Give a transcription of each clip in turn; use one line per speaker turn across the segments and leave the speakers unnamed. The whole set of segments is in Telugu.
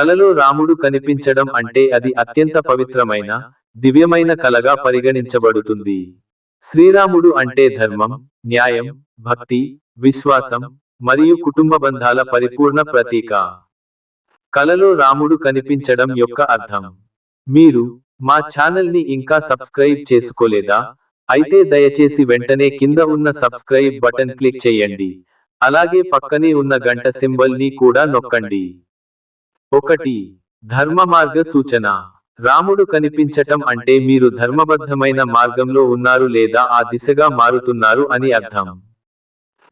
కలలో రాముడు కనిపించడం అంటే అది అత్యంత పవిత్రమైన, దివ్యమైన కలగా పరిగణించబడుతుంది. శ్రీరాముడు అంటే ధర్మం, న్యాయం, భక్తి, విశ్వాసం, మరియు కుటుంబ బంధాల పరిపూర్ణ ప్రతీక. కలలో రాముడు కనిపించడం యొక్క అర్థం. మీరు మా ఛానల్ని ఇంకా సబ్స్క్రైబ్ చేసుకోలేదా? అయితే దయచేసి వెంటనే కింద ఉన్న సబ్స్క్రైబ్ బటన్ క్లిక్ చేయండి. అలాగే పక్కనే ఉన్న గంట సింబల్ ని కూడా నొక్కండి. 1. ధర్మ మార్గ సూచన. రాముడు కనిపించటం అంటే మీరు ధర్మబద్ధమైన మార్గంలో ఉన్నారు లేదా ఆ దిశగా మారుతున్నారు అని అర్థం.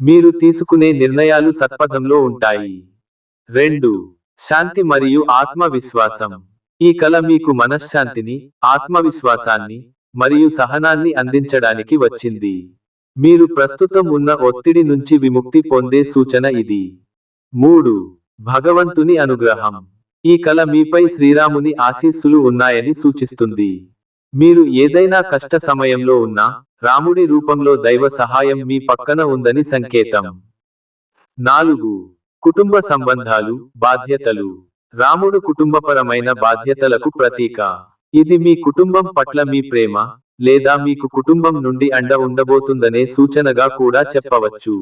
మీరు తీసుకునే నిర్ణయాలు సత్పథంలో ఉంటాయి. 2. శాంతి మరియు ఆత్మవిశ్వాసం. ఈ కల మీకు మనశ్శాంతిని, ఆత్మవిశ్వాసాన్ని, మరియు సహనాన్ని అందించడానికి వచ్చింది. మీరు ప్రస్తుతం ఉన్న ఒత్తిడి నుంచి విముక్తి పొందే సూచన ఇది. 3. భగవంతుని అనుగ్రహం. ఈ కల మీపై శ్రీరాముని ఆశీస్సులు ఉన్నాయని సూచిస్తుంది. మీరు ఏదైనా కష్ట సమయంలో ఉన్నా, రాముడి రూపంలో దైవ సహాయం మీ పక్కన ఉందని సంకేతం. 4. కుటుంబ సంబంధాలు, బాధ్యతలు. రాముడు కుటుంబపరమైన బాధ్యతలకు ప్రతీక. ఇది మీ కుటుంబం పట్ల మీ ప్రేమ, లేదా మీకు కుటుంబం నుండి అండ ఉండబోతుందనే సూచనగా కూడా చెప్పవచ్చు.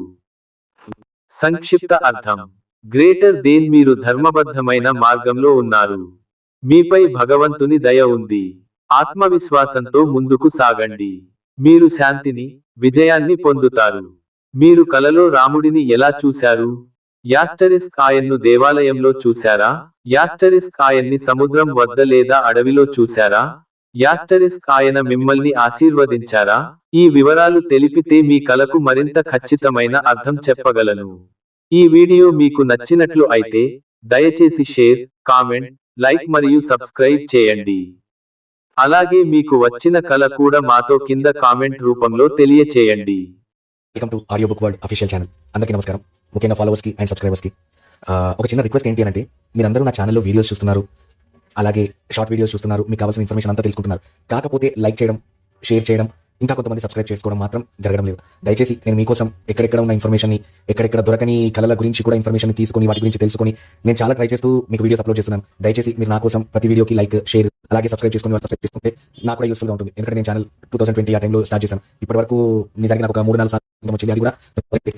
సంక్షిప్త అర్థం. గ్రేటర్ దేన్ మీరు ధర్మబద్ధమైన మార్గంలో ఉన్నారు. మీపై భగవంతుని దయ ఉంది. ఆత్మవిశ్వాసంతో ముందుకు సాగండి. మీరు శాంతిని, విజయాన్ని పొందుతారు. మీరు కలలో రాముడిని ఎలా చూశారు? ఆయన్ను దేవాలయంలో చూశారా? ఆయన్ని సముద్రం వద్ద లేదా అడవిలో చూశారా? ఆయన మిమ్మల్ని ఆశీర్వదించారా? ఈ వివరాలు తెలిపితే మీ కలకు మరింత ఖచ్చితమైన అర్థం చెప్పగలను. ఈ వీడియో మీకు నచ్చినట్లు అయితే దయచేసి షేర్, కామెంట్, లైక్ మరియు సబ్స్క్రైబ్ చేయండి. అలాగే మీకు వచ్చిన కల కూడా మాతో కింద కామెంట్ రూపంలో తెలియచేయండి.
Welcome to audio book world official channel. అందరికీ నమస్కారం. ముఖ్యంగా ఫాలోవర్స్కి అండ్ సబ్స్క్రైబర్స్కి ఒక చిన్న రిక్వెస్ట్ ఏంటి అంటే, మీరందరూ నా ఛానల్లో వీడియోస్ చూస్తున్నారు, అలాగే షార్ట్ వీడియోస్ చూస్తున్నారు, మీకు కావాల్సిన ఇన్ఫర్మేషన్ అంతా తెలుసుకుంటున్నారు. కాకపోతే లైక్ చేయడం, షేర్ చేయడం, ఇంకా కొంతమంది సబ్స్క్రైబ్ చేసుకోవడం మాత్రం జరగడం లేదు. దయచేసి నేను మీకోసం ఎక్కడెక్కడ ఉన్న ఇన్ఫర్మేషన్ని, ఎక్కడెక్కడ దొరకని కళల గురించి కూడా ఇన్ఫర్మేషన్ తీసుకొని వాటి గురించి తెలుసుకొని నేను చాలా ట్రై చేస్తూ మీకు వీడియోస్ అప్లోడ్ చేస్తున్నాను. దయచేసి మీరు నా కోసం ప్రతి వీడియోకి లైక్, షేర్, అలాగే సబ్స్క్రైబ్ సబ్స్క్రైబ్ చేసుకుంటే నాకు కూడా యూస్ఫుల్గా ఉంటుంది. ఎందుకంటే నేను ఛానల్ 2020 ఆ టైంలో స్టార్ట్ చేశాను. ఇప్పటి వరకు నిజంగా నాకు ఒక 3-4 సార్లు వచ్చింది, అది కూడా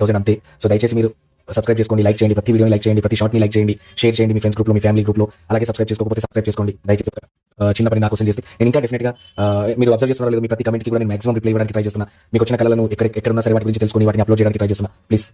1000 అంతే. సో దయచేసి మీరు సబ్స్క్రైబ్ చేసుకోండి, లైక్ చేయండి, ప్రతి వీడియోని లైక్ చేయండి, ప్రతి షార్ట్ని లైక్ చేయండి, షేర్ చేయండి మీ ఫ్రెండ్స్ గ్రూప్లో, మీ ఫ్యామిలీ గ్రూప్లో. అలాగే సబ్స్క్రైబ్ చేసుకోకపోతే సబ్స్క్రైబ్ చేసుకోండి. దయచేసి చిన్న పని నా కోసం చేస్తే నేను ఇంకా డెఫినెట్గా మీరు అబ్జర్వ్ చేస్తున్నారు లేదు, మీ ప్రతి కమెంట్కి కూడా నేను మాక్సిమం రిప్లై ఇవ్వడానికి ట్రై చేస్తున్నా. మీకు వచ్చిన కళలను ఎక్కడున్నా సరే వాటి గురించి తెలుసుకొని వాటిని అప్లోడ్ చేయడానికి ట్రై చేస్తున్నా. ప్లీజ్